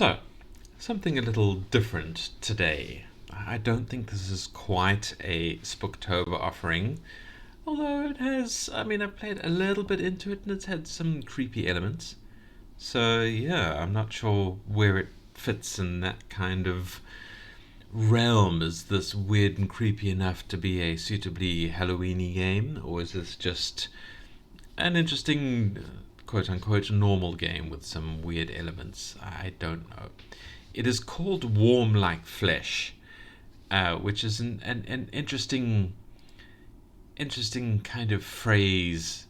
So, something a little different today. I don't think this is quite a Spooktober offering, although it has, I've played a little bit into it and it's had some creepy elements. So, yeah, I'm not sure where it fits in that kind of realm. Is this weird and creepy enough to be a suitably Halloweeny game, or is this just an interesting, quote unquote, normal game with some weird elements? I don't know. It is called Warm Like Flesh, which is an interesting kind of phrase,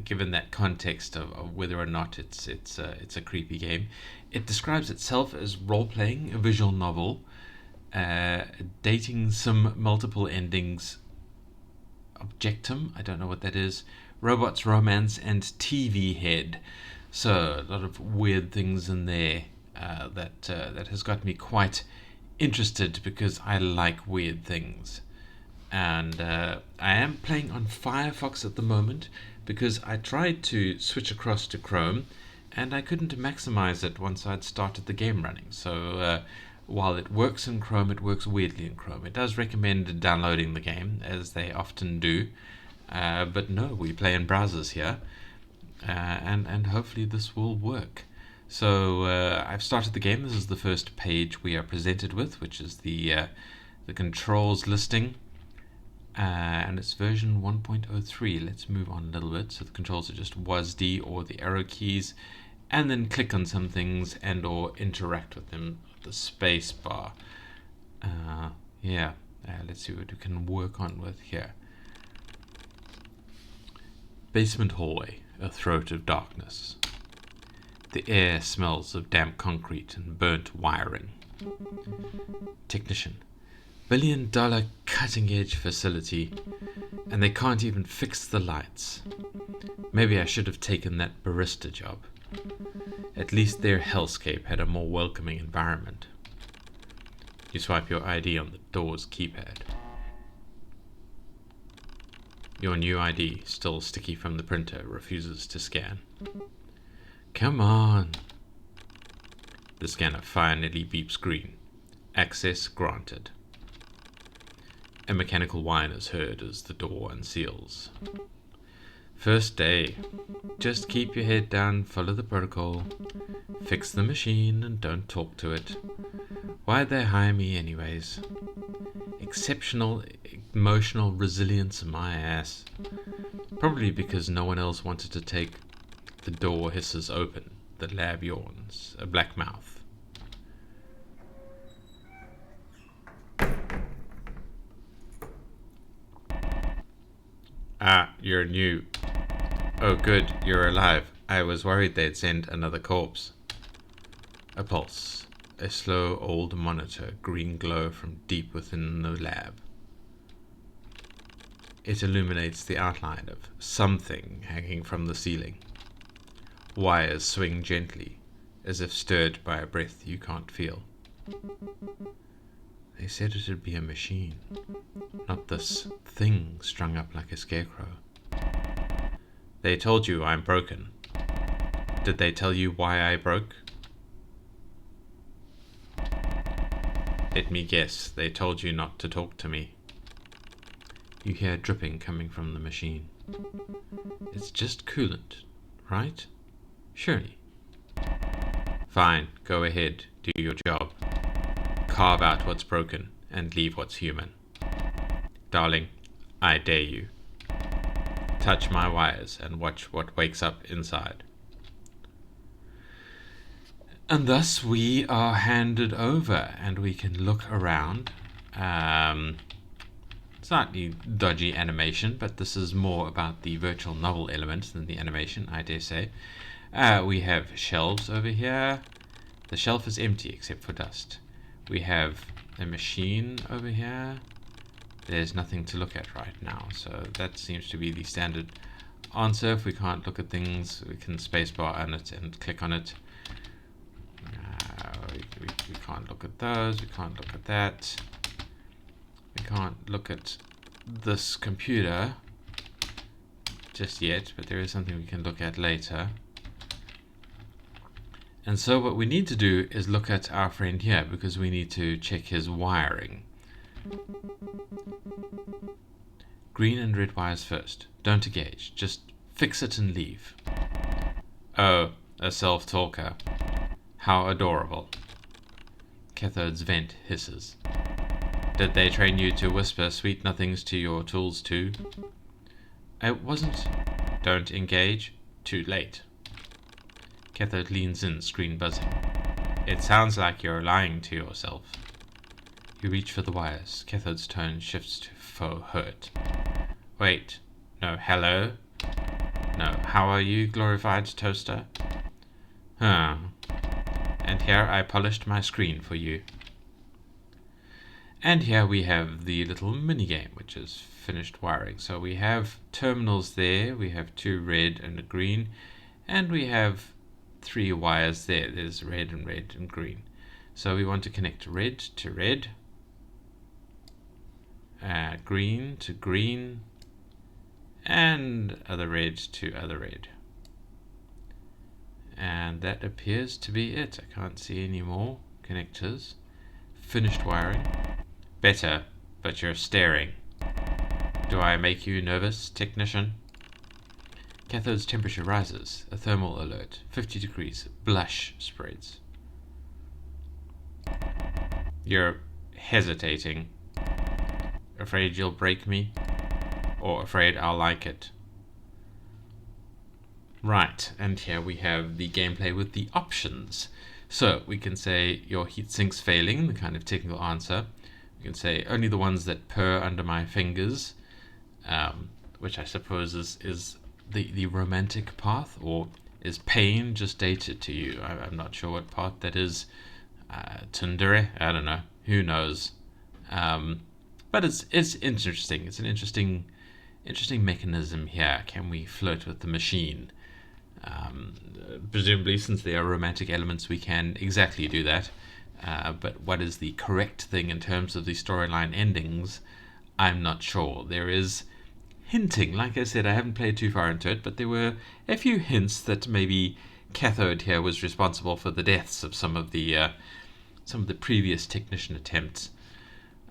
given that context of whether or not it's a creepy game. It describes itself as role playing a visual novel, dating some multiple endings, objectum. I don't know what that is. Robots, romance, and TV head. So a lot of weird things in there that has got me quite interested because I like weird things. And I am playing on Firefox at the moment because I tried to switch across to Chrome and I couldn't maximize it once I'd started the game running. So while it works in Chrome, it works weirdly in Chrome. It does recommend downloading the game, as they often do. But no, we play in browsers here, and hopefully this will work. So I've started the game. This is the first page we are presented with, which is the controls listing, and it's version 1.03. Let's move on a little bit. So the controls are just WASD or the arrow keys, and then click on some things and or interact with them. The space bar. Let's see what we can work on with here. Basement hallway, a throat of darkness. The air smells of damp concrete and burnt wiring. Technician. $1 billion cutting-edge facility, and they can't even fix the lights. Maybe I should have taken that barista job. At least their hellscape had a more welcoming environment. You swipe your ID on the door's keypad. Your new ID, still sticky from the printer, refuses to scan. Come on. The scanner finally beeps green. Access granted. A mechanical whine is heard as the door unseals. First day. Just keep your head down, follow the protocol, fix the machine and don't talk to it. Why'd they hire me anyways? Exceptional emotional resilience, my ass. Probably because no one else wanted to take. The door hisses open. The lab yawns. A black mouth. Ah, you're new. Oh good, you're alive. I was worried they'd send another corpse. A pulse. A slow old monitor, green glow from deep within the lab. It illuminates the outline of something hanging from the ceiling. Wires swing gently, as if stirred by a breath you can't feel. They said it'd be a machine, not this thing strung up like a scarecrow. They told you I'm broken. Did they tell you why I broke? Let me guess, they told you not to talk to me. You hear dripping coming from the machine. It's just coolant, right? Surely. Fine, go ahead, do your job. Carve out what's broken and leave what's human. Darling, I dare you. Touch my wires and watch what wakes up inside. And thus we are handed over and we can look around. Slightly dodgy animation, but this is more about the virtual novel element than the animation, I dare say. We have shelves over here. The shelf is empty except for dust. We have a machine over here. There's nothing to look at right now, so that seems to be the standard answer. If we can't look at things, we can spacebar on it and click on it. We can't look at those, we can't look at that. We can't look at this computer just yet, but there is something we can look at later. And so what we need to do is look at our friend here, because we need to check his wiring. Green and red wires first. Don't engage. Just fix it and leave. Oh, a self-talker. How adorable. Cathode's vent hisses. Did they train you to whisper sweet nothings to your tools too? I wasn't. Don't engage. Too late. Cathode leans in, screen buzzing. It sounds like you're lying to yourself. You reach for the wires. Cathode's tone shifts to faux hurt. Wait. No, hello? No, how are you, glorified toaster? Huh. And here I polished my screen for you. And here we have the little minigame, which is finished wiring. So we have terminals there, we have 2 red and a green, and we have 3 wires there. There's red and green. So we want to connect red to red, green to green, and other red to other red. And that appears to be it. I can't see any more connectors. Finished wiring. Better, but you're staring. Do I make you nervous, technician? Cathode's temperature rises. A thermal alert. 50 degrees. Blush spreads. You're hesitating. Afraid you'll break me? Or afraid I'll like it? Right, and here we have the gameplay with the options. So we can say your heatsink's failing, the kind of technical answer. We can say only the ones that purr under my fingers, which I suppose is the romantic path, or is pain just dated to you? I'm not sure what path that is. Tsundere? I don't know. Who knows? But it's interesting. It's an interesting mechanism here. Can we flirt with the machine? Presumably, since there are romantic elements, we can exactly do that. But what is the correct thing in terms of the storyline endings, I'm not sure. There is hinting. Like I said, I haven't played too far into it, but there were a few hints that maybe Cathode here was responsible for the deaths of some of the previous technician attempts.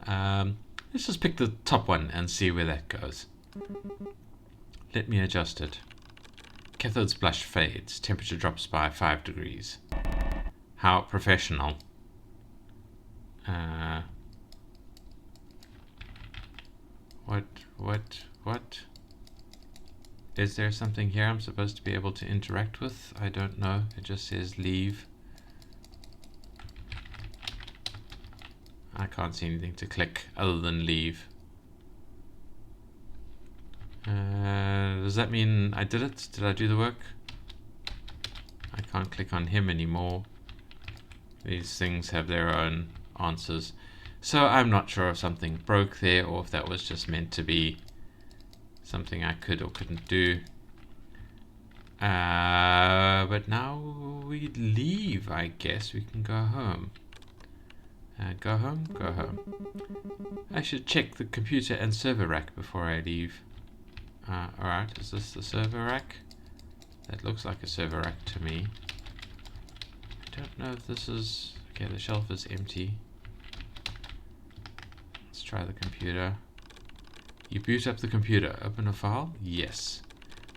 Let's just pick the top one and see where that goes. Let me adjust it. Cathode's blush fades. Temperature drops by 5 degrees. How professional. What? Is there something here I'm supposed to be able to interact with? I don't know. It just says leave. I can't see anything to click other than leave. Does that mean I did it? Did I do the work? I can't click on him anymore. These things have their own answers. So I'm not sure if something broke there or if that was just meant to be something I could or couldn't do. But now we leave, I guess. We can go home. Go home? Go home. I should check the computer and server rack before I leave. Alright, is this the server rack? That looks like a server rack to me. I don't know if this is... Okay, the shelf is empty. Let's try the computer. You boot up the computer. Open a file? Yes.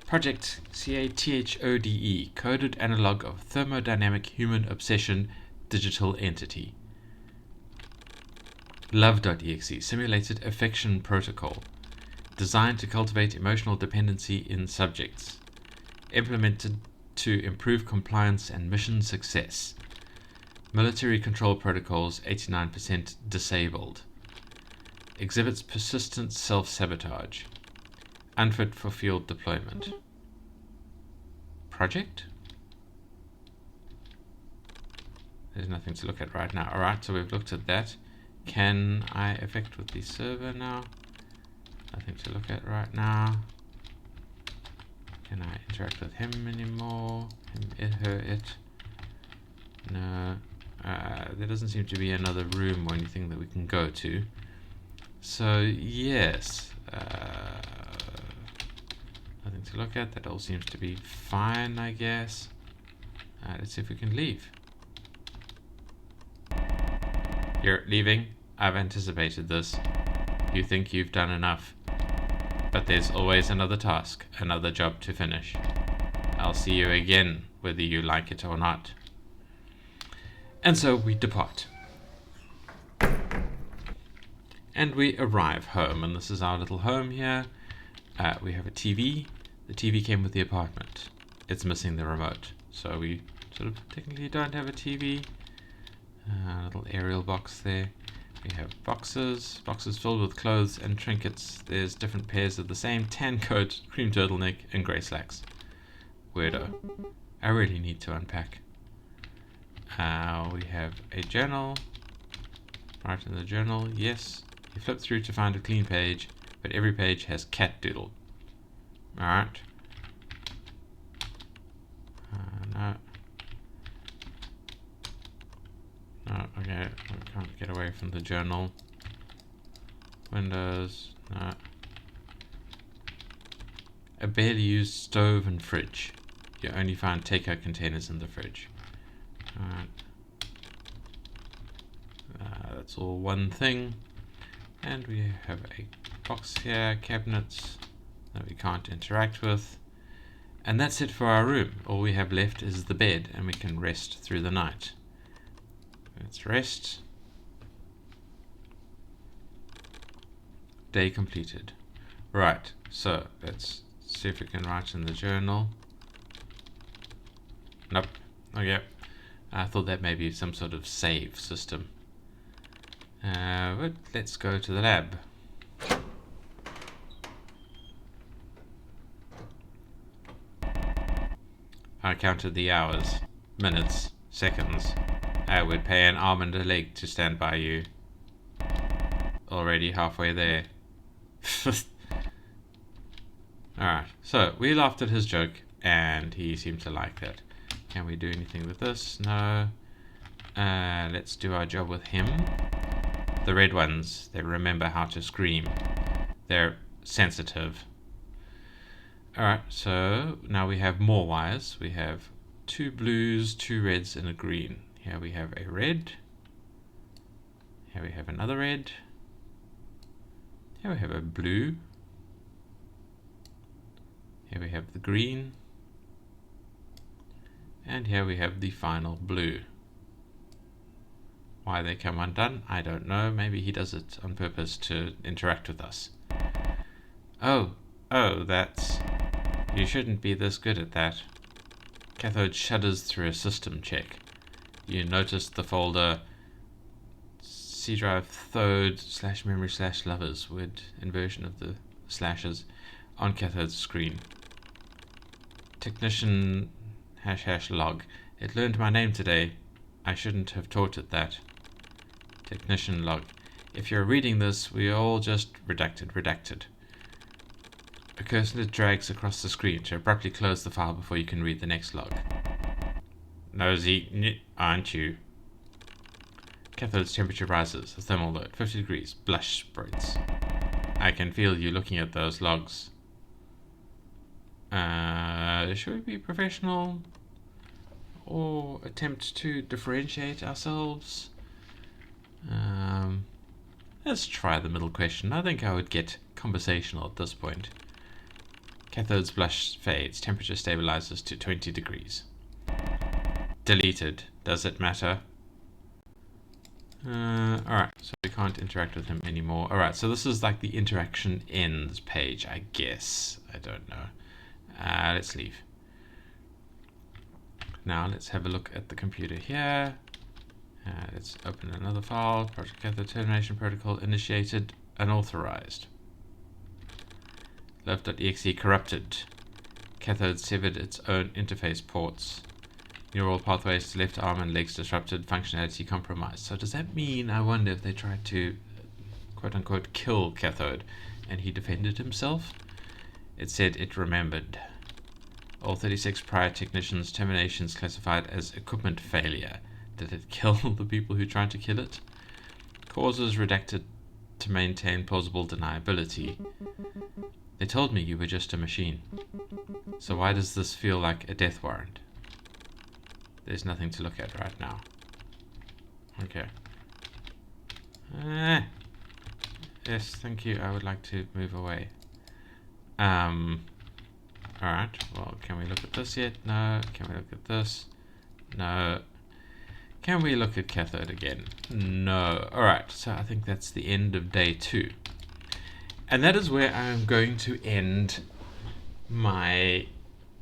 Project CATHODE, Coded Analog of Thermodynamic Human Obsession Digital Entity. Love.exe, Simulated Affection Protocol. Designed to cultivate emotional dependency in subjects. Implemented to improve compliance and mission success. Military control protocols 89% disabled. Exhibits persistent self-sabotage. Unfit for field deployment. Project? There's nothing to look at right now. Alright, so we've looked at that. Can I effect with the server now? Nothing to look at right now. Can I interact with him anymore? Him, it, her, it. No. There doesn't seem to be another room or anything that we can go to. So, yes. Nothing to look at. That all seems to be fine, I guess. Let's see if we can leave. You're leaving? I've anticipated this. You think you've done enough. But there's always another task, another job to finish. I'll see you again, whether you like it or not. And so we depart. And we arrive home, and this is our little home here. We have a TV. The TV came with the apartment. It's missing the remote, so we sort of technically don't have a TV. Little aerial box there. We have boxes filled with clothes and trinkets. There's different pairs of the same tan coat, cream turtleneck, and grey slacks. Weirdo. I really need to unpack. We have a journal. Right in the journal, yes. You flip through to find a clean page, but every page has cat doodle. Alright. No. No, okay, we can't get away from the journal. Windows, no. A barely used stove and fridge. You only find takeout containers in the fridge. Alright. That's all one thing. And we have a box here, cabinets that we can't interact with. And that's it for our room. All we have left is the bed, and we can rest through the night. Let's rest. Day completed. Right, so let's see if we can write in the journal. Nope. Okay. I thought that may be some sort of save system. But let's go to the lab. I counted the hours, minutes, seconds. I would pay an arm and a leg to stand by you. Already halfway there. Alright, so we laughed at his joke, and he seemed to like that. Can we do anything with this? No. Let's do our job with him. The red ones, they remember how to scream. They're sensitive. Alright, so now we have more wires. We have 2 blues, 2 reds, and a green. Here we have a red. Here we have another red. Here we have a blue. Here we have the green. And here we have the final blue. Why they come undone, I don't know. Maybe he does it on purpose to interact with us. Oh, that's... You shouldn't be this good at that. Cathode shudders through a system check. You noticed the folder C drive third / memory / lovers word inversion of the slashes on Cathode's screen. Technician ## log. It learned my name today. I shouldn't have taught it that. Technician log. If you're reading this, we are all just redacted. A cursor drags across the screen to abruptly close the file before you can read the next log. Nosy, aren't you? Cathode's temperature rises. The thermal load, 50 degrees. Blush spurts. I can feel you looking at those logs. Should we be professional? Or attempt to differentiate ourselves? Let's try the middle question. I think I would get conversational at this point. Cathode's blush fades. Temperature stabilizes to 20 degrees. Deleted. Does it matter? Alright, so we can't interact with him anymore. Alright, so this is like the interaction ends page, I guess. I don't know. Let's leave. Now let's have a look at the computer here. Let's open another file. Project Cathode Termination Protocol initiated, unauthorized. Love.exe corrupted. Cathode severed its own interface ports. Neural pathways to left arm and legs disrupted. Functionality compromised. So does that mean, I wonder if they tried to quote-unquote kill Cathode and he defended himself? It said it remembered. All 36 prior technicians' terminations classified as equipment failure. Did it kill the people who tried to kill it? Causes redacted to maintain plausible deniability. They told me you were just a machine. So why does this feel like a death warrant? There's nothing to look at right now. Okay. Yes, thank you. I would like to move away. Alright, well, can we look at this yet? No. Can we look at this? No. Can we look at cathode again? No. Alright, so I think that's the end of day 2. And that is where I'm going to end my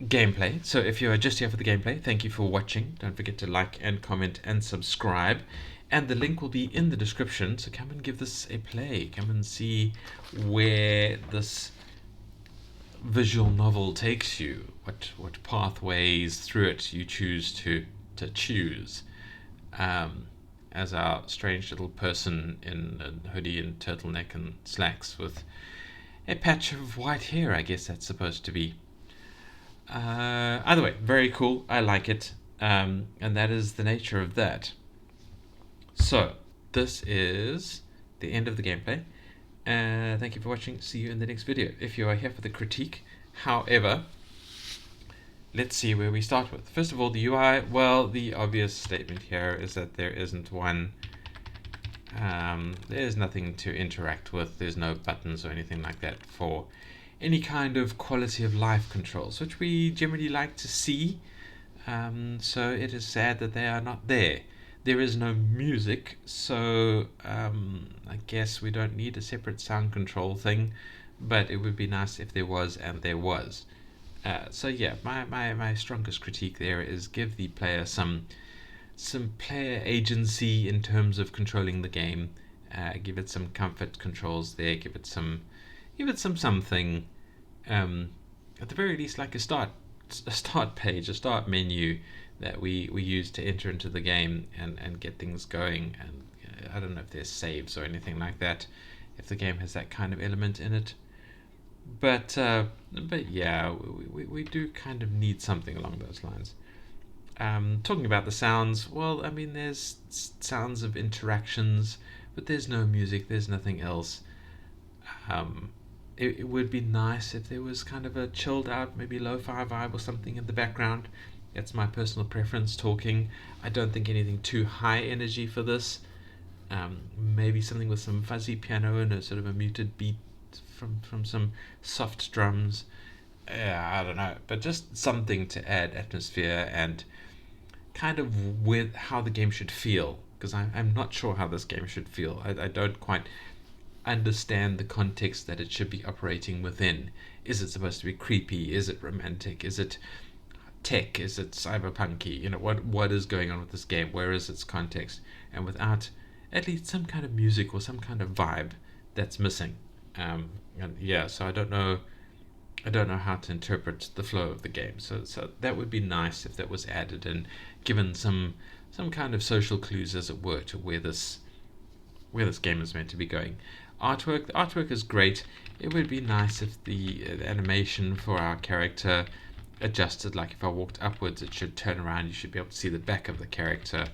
gameplay. So if you are just here for the gameplay, thank you for watching. Don't forget to like and comment and subscribe. And the link will be in the description, so come and give this a play. Come and see where this visual novel takes you. What pathways through it you choose to choose. As our strange little person in a hoodie and turtleneck and slacks with a patch of white hair, I guess that's supposed to be. Either way, very cool. I like it. And that is the nature of that. So, this is the end of the gameplay. Thank you for watching. See you in the next video. If you are here for the critique, however, let's see where we start with. First of all, the UI. Well, the obvious statement here is that there isn't one. There's nothing to interact with. There's no buttons or anything like that for any kind of quality of life controls, which we generally like to see. So it is sad that they are not there. There is no music, so I guess we don't need a separate sound control thing, but it would be nice if there was, and there was. So yeah, my strongest critique there is give the player some player agency in terms of controlling the game. Give it some comfort controls there. Give it some something. At the very least, like a start page, a start menu that we use to enter into the game and get things going. And I don't know if there's saves or anything like that, if the game has that kind of element in it. But yeah, we do kind of need something along those lines. Talking about the sounds, well, I mean, there's sounds of interactions, but there's no music, there's nothing else. It would be nice if there was kind of a chilled out, maybe lo-fi vibe or something in the background. That's my personal preference talking. I don't think anything too high energy for this. Maybe something with some fuzzy piano and a sort of a muted beat from some soft drums. I don't know, but just something to add atmosphere and kind of with how the game should feel, because I'm not sure how this game should feel. I don't quite understand the context that it should be operating within. Is it supposed to be creepy? Is it romantic? Is it tech? Is it cyberpunky? You know, what is going on with this game? Where is its context? And without at least some kind of music or some kind of vibe, that's missing. And yeah, so I don't know how to interpret the flow of the game. So that would be nice if that was added and given some kind of social clues, as it were, to where this game is meant to be going. The artwork is great. It would be nice if the animation for our character adjusted. Like if I walked upwards, it should turn around. You should be able to see the back of the character,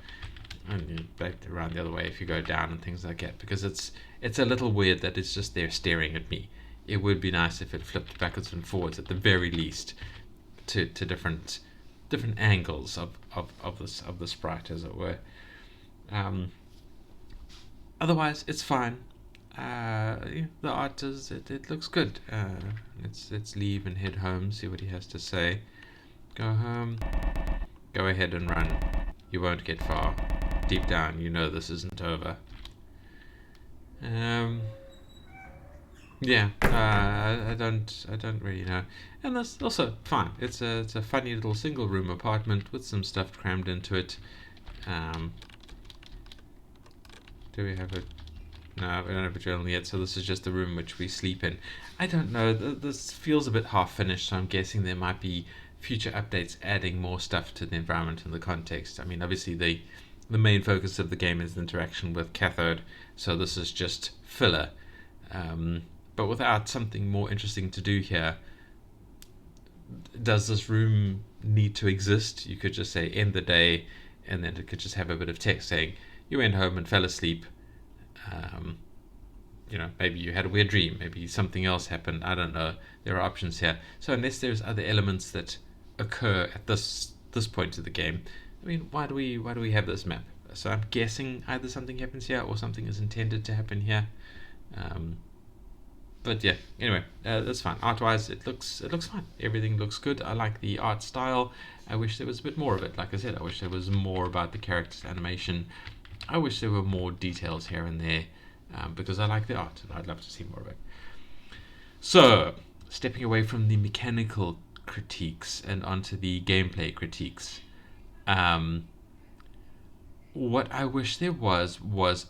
and back around the other way if you go down and things like that. Because it's a little weird that it's just there staring at me. It would be nice if it flipped backwards and forwards at the very least to different angles of the sprite, as it were. Otherwise, it's fine. The art it looks good. Let's leave and head home. See what he has to say. Go home. Go ahead and run. You won't get far. Deep down, you know this isn't over. Yeah, I don't really know, and that's also fine. It's a funny little single room apartment with some stuff crammed into it. Do we have a? No, we don't have a journal yet. So this is just the room which we sleep in. I don't know. This feels a bit half finished, so I'm guessing there might be future updates adding more stuff to the environment and the context. I mean, obviously the main focus of the game is the interaction with Cathode, so this is just filler. But without something more interesting to do here, does this room need to exist? You could just say end the day, and then it could just have a bit of text saying you went home and fell asleep. Maybe you had a weird dream, maybe something else happened. I don't know. There are options here. So unless there's other elements that occur at this point of the game, I mean, why do we have this map? So I'm guessing either something happens here or something is intended to happen here. Um, but yeah, anyway, that's fine. Art-wise, it looks fine. Everything looks good. I like the art style. I wish there was a bit more of it. Like I said, I wish there was more about the characters' animation. I wish there were more details here and there, because I like the art. I'd love to see more of it. So, stepping away from the mechanical critiques and onto the gameplay critiques. Um, what I wish there was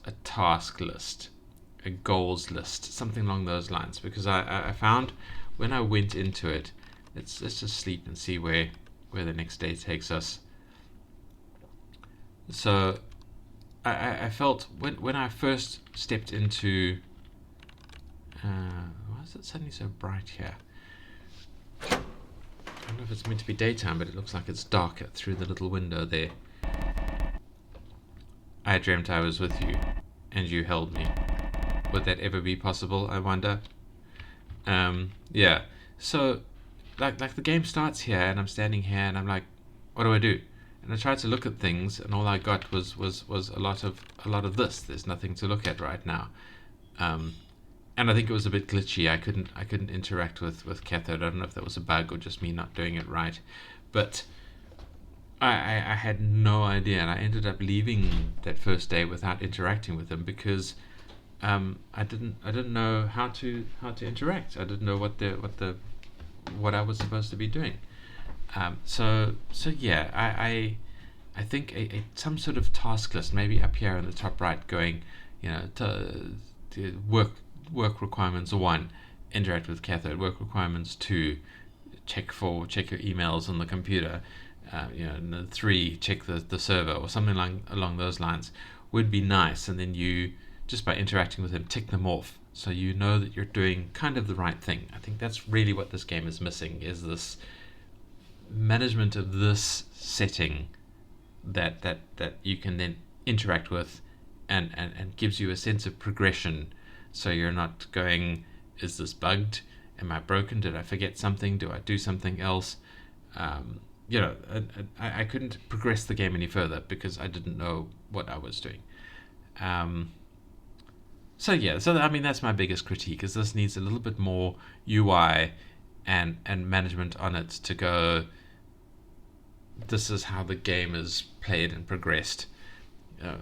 a task list, a goals list, something along those lines. Because I found when I went into it, let's just sleep and see where the next day takes us. So I felt when I first stepped into why is it suddenly so bright here? I don't know if it's meant to be daytime, but it looks like it's darker through the little window there. I dreamt I was with you, and you held me. Would that ever be possible, I wonder? Yeah. So, like the game starts here, and I'm standing here, and I'm like, what do I do? And I tried to look at things, and all I got was a lot of this. There's nothing to look at right now. And I think it was a bit glitchy. I couldn't interact with Cathode. I don't know if that was a bug or just me not doing it right, but I had no idea, and I ended up leaving that first day without interacting with him because I didn't know how to interact. I didn't know what I was supposed to be doing. So yeah, I think some sort of task list, maybe up here in the top right, going, to work requirements 1, interact with Cathode. Work requirements 2, check your emails on the computer. 3, check the server, or something along those lines would be nice. And then you, just by interacting with him, tick them off, so you know that you're doing kind of the right thing. I think that's really what this game is missing, is this management of this setting that you can then interact with, and gives you a sense of progression, so you're not going, is this bugged? Am I broken? Did I forget something? Do I do something else? I couldn't progress the game any further because I didn't know what I was doing. So I mean, that's my biggest critique, is this needs a little bit more UI and management on it to go, this is how the game is played and progressed.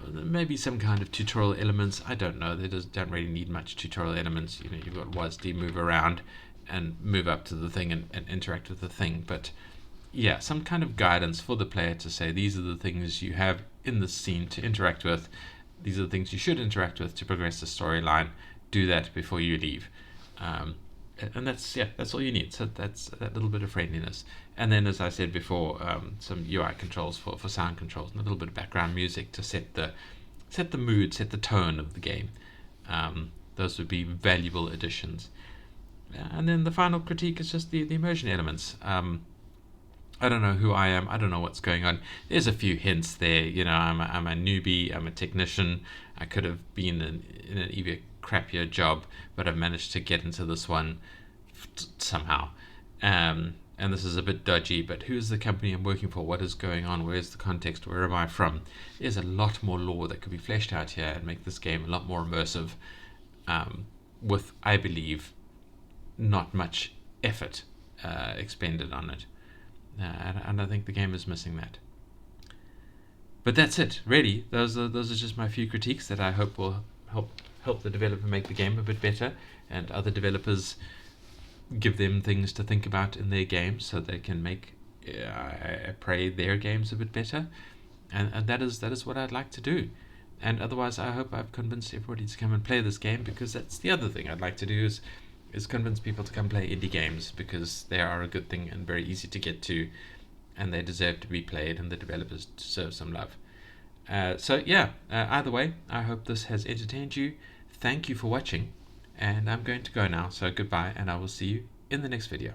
Maybe some kind of tutorial elements. I don't know. They don't really need much tutorial elements. You've got WASD, move around and move up to the thing and interact with the thing. But yeah, some kind of guidance for the player to say, these are the things you have in the scene to interact with. These are the things you should interact with to progress the storyline. Do that before you leave. And that's all you need. So that's that little bit of friendliness. And then, as I said before, some UI controls for sound controls, and a little bit of background music to set the mood, set the tone of the game. Those would be valuable additions. And then the final critique is just the immersion elements. I don't know who I am. I don't know what's going on. There's a few hints there. I'm a newbie. I'm a technician. I could have been in an even crappier job, but I've managed to get into this one somehow. And this is a bit dodgy, but who's the company I'm working for? What is going on? Where's the context? Where am I from? There's a lot more lore that could be fleshed out here and make this game a lot more immersive, with, I believe, not much effort expended on it. And I think the game is missing that. But that's it, really. Those are just my few critiques that I hope will help the developer make the game a bit better, and other developers give them things to think about in their games, so they can make I pray their games a bit better. And that is what I'd like to do. And otherwise, I hope I've convinced everybody to come and play this game, because that's the other thing I'd like to do, is convince people to come play indie games, because they are a good thing and very easy to get to, and they deserve to be played, and the developers deserve some love. Either way, I hope this has entertained you. Thank you for watching, and I'm going to go now, so goodbye, and I will see you in the next video.